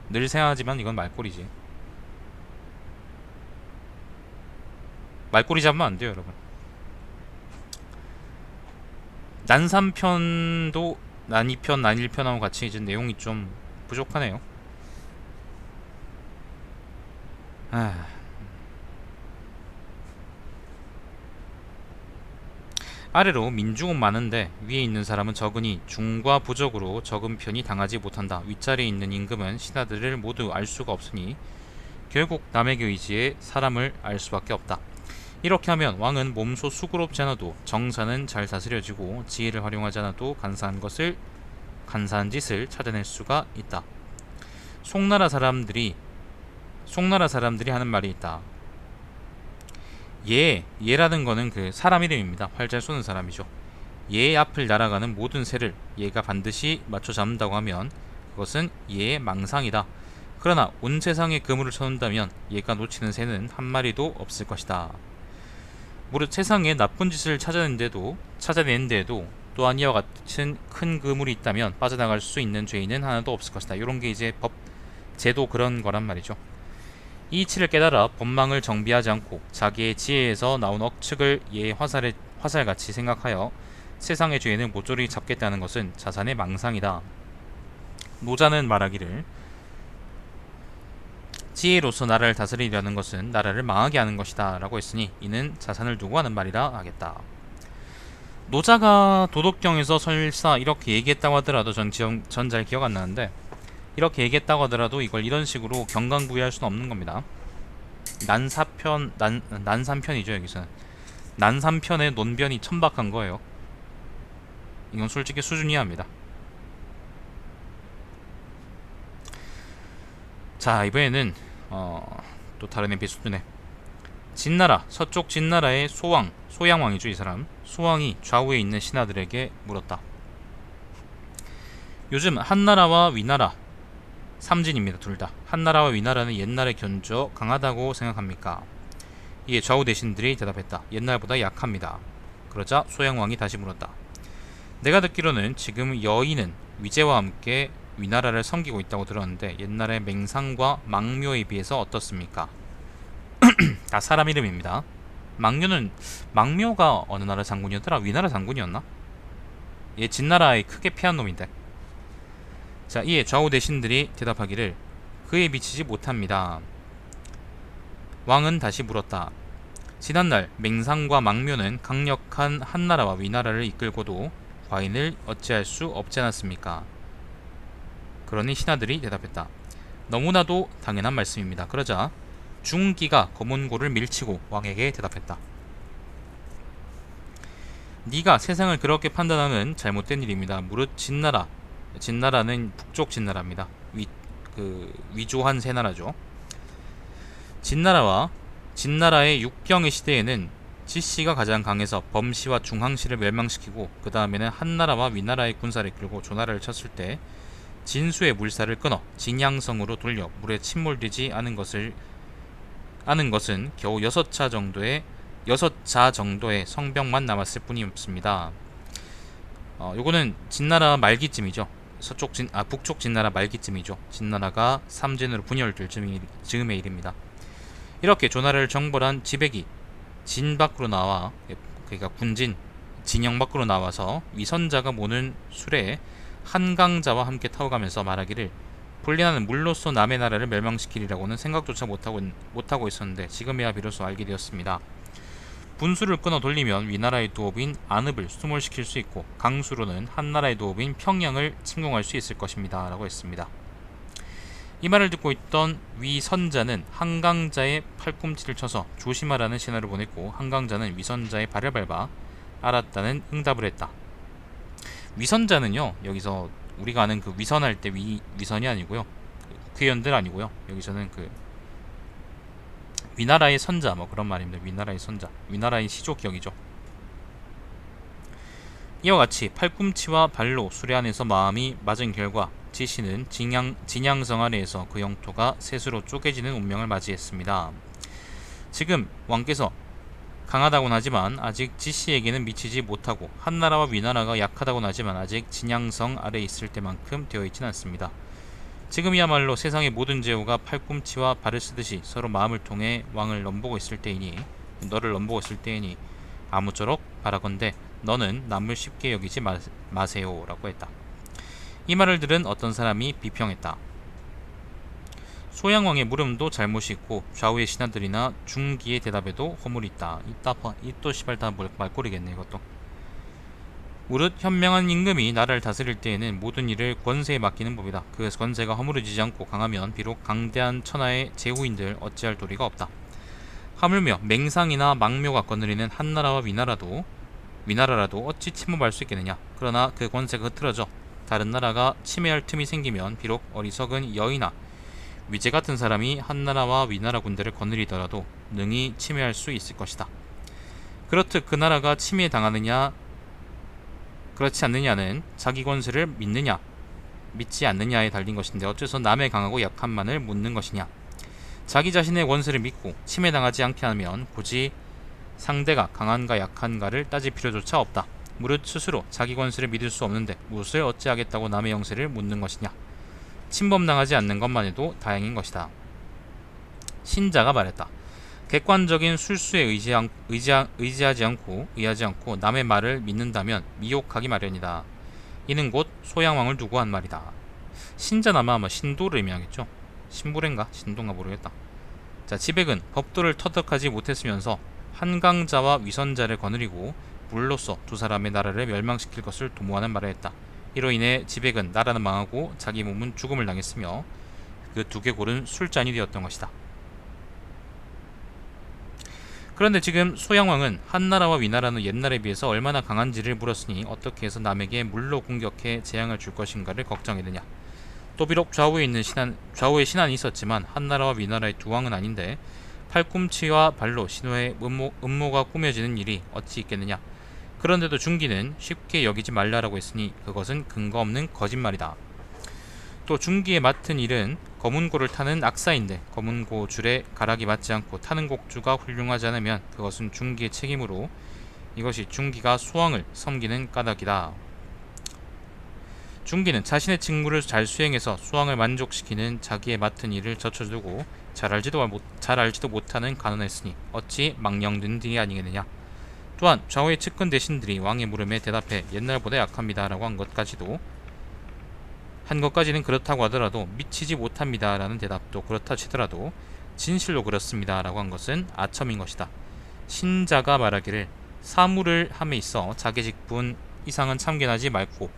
늘 생각하지만 이건 말꼬리지. 말꼬리 잡으면 안 돼요, 여러분. 난삼편도 난이편, 난일편하고 같이 이제 내용이 좀 부족하네요. 아래로 민중은 많은데 위에 있는 사람은 적으니 중과 부적으로 적은 편이 당하지 못한다. 윗자리에 있는 임금은 신하들을 모두 알 수가 없으니 결국 남에게 의지해 사람을 알 수밖에 없다. 이렇게 하면 왕은 몸소 수고롭지 않아도 정사는 잘 다스려지고 지혜를 활용하지 않아도 간사한 짓을 찾아낼 수가 있다. 송나라 사람들이 하는 말이 있다. 예라는 거는 그 사람 이름입니다. 활 잘 쏘는 사람이죠. 예의 앞을 날아가는 모든 새를 예가 반드시 맞춰 잡는다고 하면 그것은 예의 망상이다. 그러나 온 세상에 그물을 쳐놓는다면 예가 놓치는 새는 한 마리도 없을 것이다. 무릇 세상에 나쁜 짓을 찾아내는데도 또한 이와 같은 큰 그물이 있다면 빠져나갈 수 있는 죄인은 하나도 없을 것이다. 이런 게 이제 제도 그런 거란 말이죠. 이 이치를 깨달아 법망을 정비하지 않고 자기의 지혜에서 나온 억측을 예의 화살같이 생각하여 세상의 죄인을 모조리 잡겠다는 것은 자산의 망상이다. 노자는 말하기를 지혜로서 나라를 다스리려는 것은 나라를 망하게 하는 것이다 라고 했으니 이는 자산을 두고 하는 말이라 하겠다. 노자가 도덕경에서 설사 이렇게 얘기했다고 하더라도 전 잘 기억 안 나는데 이렇게 얘기했다고 하더라도 이걸 이런 식으로 경강부의할 수는 없는 겁니다. 난삼편이죠. 여기서는 난삼편의 논변이 천박한 거예요. 이건 솔직히 수준이야 합니다. 자, 이번에는 또 다른 에피소드네. 진나라, 서쪽 진나라의 소양왕이죠. 이 사람 소왕이 좌우에 있는 신하들에게 물었다. 요즘 한나라와 위나라 삼진입니다. 둘 다. 한나라와 위나라는 옛날에 견저 강하다고 생각합니까? 이에 좌우 대신들이 대답했다. 옛날보다 약합니다. 그러자 소양왕이 다시 물었다. 내가 듣기로는 지금 여인은 위제와 함께 위나라를 섬기고 있다고 들었는데 옛날의 맹상과 망묘에 비해서 어떻습니까? 다 사람 이름입니다. 망묘가 어느 나라 장군이었더라? 위나라 장군이었나? 얘 진나라에 크게 패한 놈인데. 자, 이에 좌우 대신들이 대답하기를 그에 미치지 못합니다. 왕은 다시 물었다. 지난날 맹상과 망묘는 강력한 한나라와 위나라를 이끌고도 과인을 어찌할 수 없지 않았습니까? 그러니 신하들이 대답했다. 너무나도 당연한 말씀입니다. 그러자 중기가 검은고를 밀치고 왕에게 대답했다. 네가 세상을 그렇게 판단하는 잘못된 일입니다. 무릇 진나라, 진나라는 북쪽 진나라입니다. 위조한 세 나라죠. 진나라의 육경의 시대에는 지씨가 가장 강해서 범씨와 중항씨를 멸망시키고 그 다음에는 한나라와 위나라의 군사를 이끌고 조나라를 쳤을 때 진수의 물살을 끊어 진양성으로 돌려 물에 침몰되지 않은 것은 겨우 6자 정도의 성벽만 남았을 뿐이었습니다. 요거는 진나라 말기쯤이죠. 북쪽 진나라 말기쯤이죠. 진나라가 삼진으로 분열될 즈음의 일입니다. 이렇게 조나라를 정벌한 지백이 진 밖으로 나와, 그러니까 군진 진영 밖으로 나와서 위선자가 모는 술에 한강자와 함께 타오가면서 말하기를 불리나는 물로써 남의 나라를 멸망시키리라고는 생각조차 못하고 있었는데 지금이야 비로소 알게 되었습니다. 분수를 끊어 돌리면 위나라의 도읍인 안읍을 수몰시킬 수 있고 강수로는 한나라의 도읍인 평양을 침공할 수 있을 것입니다. 라고 했습니다. 이 말을 듣고 있던 위선자는 한강자의 팔꿈치를 쳐서 조심하라는 신호를 보냈고 한강자는 위선자의 발을 밟아 알았다는 응답을 했다. 위선자는요, 여기서 우리가 아는 그 위선할 때 위선이 아니고요, 국회의원들 아니고요, 여기서는 그 위나라의 선자, 뭐 그런 말입니다. 위나라의 선자, 위나라의 시족격이죠. 이와 같이 팔꿈치와 발로 수레안에서 마음이 맞은 결과 지씨는 진양성 아래에서 그 영토가 셋으로 쪼개지는 운명을 맞이했습니다. 지금 왕께서 강하다고는 하지만 아직 지씨에게는 미치지 못하고 한나라와 위나라가 약하다고는 하지만 아직 진양성 아래에 있을 때만큼 되어 있지는 않습니다. 지금이야말로 세상의 모든 제후가 팔꿈치와 발을 쓰듯이 서로 마음을 통해 너를 넘보고 있을 때이니 아무쪼록 바라건대 너는 남을 쉽게 여기지 마세요 라고 했다. 이 말을 들은 어떤 사람이 비평했다. 소양왕의 물음도 잘못이 있고 좌우의 신하들이나 중기의 대답에도 허물이 있다. 이또 시발 다 말꼬리겠네 이것도. 무릇 현명한 임금이 나라를 다스릴 때에는 모든 일을 권세에 맡기는 법이다. 그 권세가 허물어지지 않고 강하면 비록 강대한 천하의 제후인들 어찌할 도리가 없다. 하물며 맹상이나 망묘가 거느리는 한나라와 위나라라도 어찌 침범할 수 있겠느냐. 그러나 그 권세가 흐트러져 다른 나라가 침해할 틈이 생기면 비록 어리석은 여이나 위제 같은 사람이 한나라와 위나라 군대를 거느리더라도 능히 침해할 수 있을 것이다. 그렇듯 그 나라가 침해당하느냐 그렇지 않느냐는 자기 권세를 믿지 않느냐에 달린 것인데 어째서 남의 강하고 약한만을 묻는 것이냐. 자기 자신의 권세를 믿고 침해당하지 않게 하면 굳이 상대가 강한가 약한가를 따질 필요조차 없다. 무릇 스스로 자기 권세를 믿을 수 없는데 무엇을 어찌하겠다고 남의 영세를 묻는 것이냐. 침범당하지 않는 것만 해도 다행인 것이다. 신자가 말했다. 객관적인 술수에 의지하지 않고 남의 말을 믿는다면 미혹하기 마련이다. 이는 곧 소양왕을 두고 한 말이다. 신자나마 아마 신도를 의미하겠죠. 신부인가 신도인가 모르겠다. 자, 지백은 법도를 터득하지 못했으면서 한강자와 위선자를 거느리고 물로써 두 사람의 나라를 멸망시킬 것을 도모하는 말을 했다. 이로 인해 지백은 나라는 망하고 자기 몸은 죽음을 당했으며 그 두개골은 술잔이 되었던 것이다. 그런데 지금 소양왕은 한나라와 위나라는 옛날에 비해서 얼마나 강한지를 물었으니 어떻게 해서 남에게 물로 공격해 재앙을 줄 것인가를 걱정했느냐. 또 비록 좌우에 신한이 있었지만 한나라와 위나라의 두 왕은 아닌데 팔꿈치와 발로 신호의 음모가 꾸며지는 일이 어찌 있겠느냐. 그런데도 중기는 쉽게 여기지 말라라고 했으니 그것은 근거 없는 거짓말이다. 또 중기에 맡은 일은 검은고를 타는 악사인데 검은고 줄에 가락이 맞지 않고 타는 곡주가 훌륭하지 않으면 그것은 중기의 책임으로 이것이 중기가 소왕을 섬기는 까닭이다. 중기는 자신의 직무를 잘 수행해서 소왕을 만족시키는 자기의 맡은 일을 젖혀두고 잘 알지도 못하는 간언했으니 어찌 망령된 일이 아니겠느냐. 또한 좌우의 측근 대신들이 왕의 물음에 대답해 옛날보다 약합니다 라고 한 것까지도 한 것까지는 그렇다고 하더라도 미치지 못합니다 라는 대답도 그렇다 치더라도 진실로 그렇습니다 라고 한 것은 아첨인 것이다. 신자가 말하기를 사물을 함에 있어 자기 직분 이상은 참견하지 말고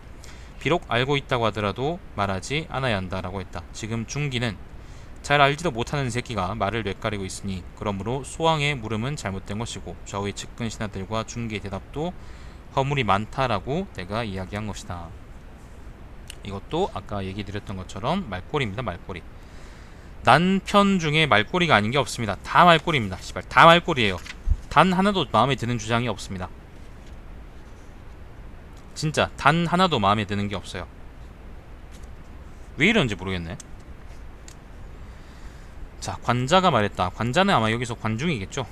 비록 알고 있다고 하더라도 말하지 않아야 한다 라고 했다. 지금 중기는 잘 알지도 못하는 새끼가 말을 뇌까리고 있으니 그러므로 소왕의 물음은 잘못된 것이고 좌우의 측근 신하들과 중기의 대답도 허물이 많다라고 내가 이야기한 것이다. 이것도 아까 얘기 드렸던 것처럼 말꼬리입니다. 말꼬리. 난편 중에 말꼬리가 아닌 게 없습니다. 다 말꼬리입니다. 씨발 다 말꼬리예요. 단 하나도 마음에 드는 주장이 없습니다. 진짜 단 하나도 마음에 드는 게 없어요. 왜 이런지 모르겠네. 자, 관자가 말했다. 관자는 아마 여기서 관중이겠죠.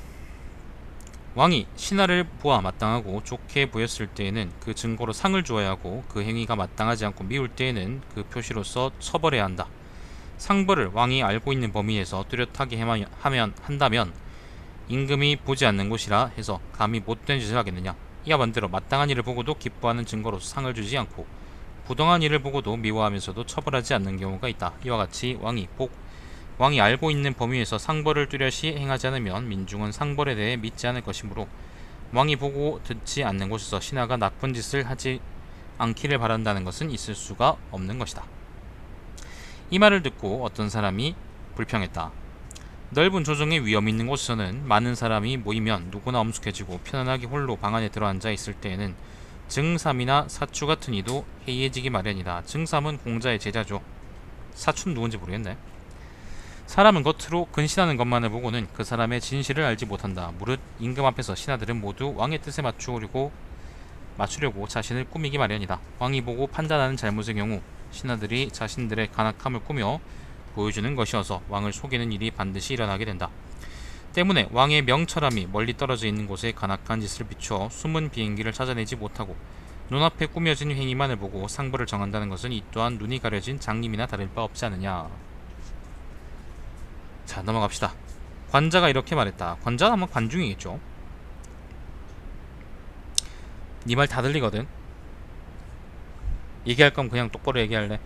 왕이 신하를 보아 마땅하고 좋게 보였을 때에는 그 증거로 상을 주어야 하고 그 행위가 마땅하지 않고 미울 때에는 그 표시로서 처벌해야 한다. 상벌을 왕이 알고 있는 범위에서 뚜렷하게 한다면 임금이 보지 않는 곳이라 해서 감히 못된 짓을 하겠느냐. 이와 반대로 마땅한 일을 보고도 기뻐하는 증거로서 상을 주지 않고 부당한 일을 보고도 미워하면서도 처벌하지 않는 경우가 있다. 이와 같이 왕이 알고 있는 범위에서 상벌을 뚜렷이 행하지 않으면 민중은 상벌에 대해 믿지 않을 것이므로 왕이 보고 듣지 않는 곳에서 신하가 나쁜 짓을 하지 않기를 바란다는 것은 있을 수가 없는 것이다. 이 말을 듣고 어떤 사람이 불평했다. 넓은 조정에 위험 있는 곳에서는 많은 사람이 모이면 누구나 엄숙해지고 편안하게 홀로 방 안에 들어앉아 있을 때에는 증삼이나 사추 같은 이도 해이해지기 마련이다. 증삼은 공자의 제자죠. 사추는 누군지 모르겠네. 사람은 겉으로 근신하는 것만을 보고는 그 사람의 진실을 알지 못한다. 무릇 임금 앞에서 신하들은 모두 왕의 뜻에 맞추려고 자신을 꾸미기 마련이다. 왕이 보고 판단하는 잘못의 경우 신하들이 자신들의 간악함을 꾸며 보여주는 것이어서 왕을 속이는 일이 반드시 일어나게 된다. 때문에 왕의 명철함이 멀리 떨어져 있는 곳에 간악한 짓을 비추어 숨은 비행기를 찾아내지 못하고 눈앞에 꾸며진 행위만을 보고 상벌을 정한다는 것은 이 또한 눈이 가려진 장님이나 다를 바 없지 않느냐. 자, 넘어갑시다. 관자가 이렇게 말했다. 관자는 아마 관중이겠죠. 네 말 다 들리거든. 얘기할 거면 그냥 똑바로 얘기할래.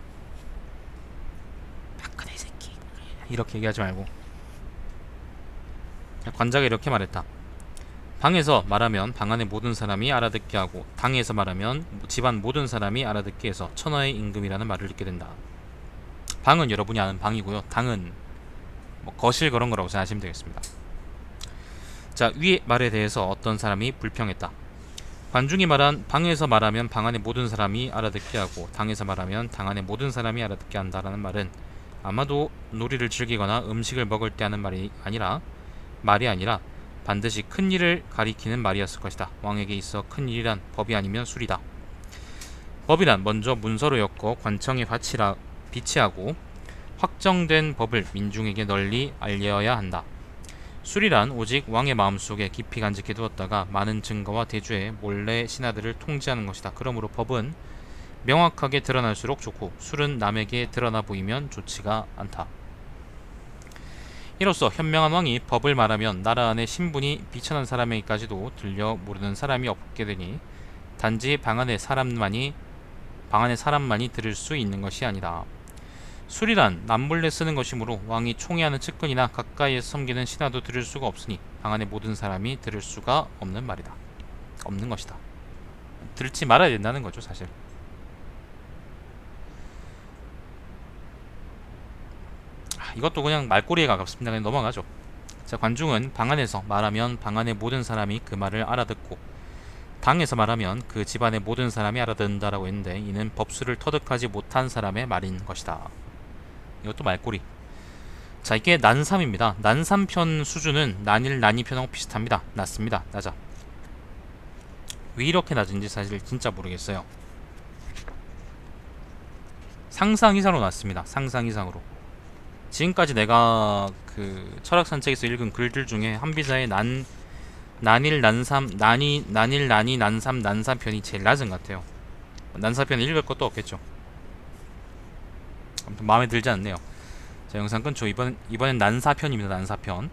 박근혜 새끼 이렇게 얘기하지 말고. 관자가 이렇게 말했다. 방에서 말하면 방 안의 모든 사람이 알아듣게 하고 당에서 말하면 집안 모든 사람이 알아듣게 해서 천하의 임금이라는 말을 듣게 된다. 방은 여러분이 아는 방이고요. 당은 거실 그런 거라고 생각하시면 되겠습니다. 자, 위의 말에 대해서 어떤 사람이 불평했다. 관중이 말한 방에서 말하면 방 안의 모든 사람이 알아듣게 하고 당에서 말하면 당 안의 모든 사람이 알아듣게 한다라는 말은 아마도 놀이를 즐기거나 음식을 먹을 때 하는 말이 아니라 반드시 큰 일을 가리키는 말이었을 것이다. 왕에게 있어 큰 일이란 법이 아니면 술이다. 법이란 먼저 문서로 엮어 관청에 비치하고 확정된 법을 민중에게 널리 알려야 한다. 술이란 오직 왕의 마음속에 깊이 간직해 두었다가 많은 증거와 대조에 몰래 신하들을 통제하는 것이다. 그러므로 법은 명확하게 드러날수록 좋고 술은 남에게 드러나 보이면 좋지가 않다. 이로써 현명한 왕이 법을 말하면 나라 안의 신분이 비천한 사람에게까지도 들려 모르는 사람이 없게 되니 단지 방 안의 사람만이 들을 수 있는 것이 아니다. 술이란 남몰래 쓰는 것이므로 왕이 총애하는 측근이나 가까이에서 섬기는 신하도 들을 수가 없으니 방 안의 모든 사람이 들을 수가 없는 것이다. 들지 말아야 된다는 거죠, 사실. 이것도 그냥 말꼬리에 가깝습니다. 그냥 넘어가죠. 자, 관중은 방 안에서 말하면 방 안의 모든 사람이 그 말을 알아듣고 당에서 말하면 그 집안의 모든 사람이 알아듣는다라고 했는데 이는 법수를 터득하지 못한 사람의 말인 것이다. 이것도 말꼬리. 자, 이게 난삼입니다. 난삼편 수준은 난일 난이편하고 비슷합니다. 낮습니다. 낮아. 왜 이렇게 낮은지 사실 진짜 모르겠어요. 상상 이상으로 낮습니다. 상상 이상으로. 지금까지 내가 그 철학산책에서 읽은 글들 중에 한비자의 난일 난이 난삼 난사편이 제일 낮은 것 같아요. 난사편을 읽을 것도 없겠죠. 아무튼 마음에 들지 않네요. 자, 영상 끊죠. 이번엔 난사편입니다. 난사편.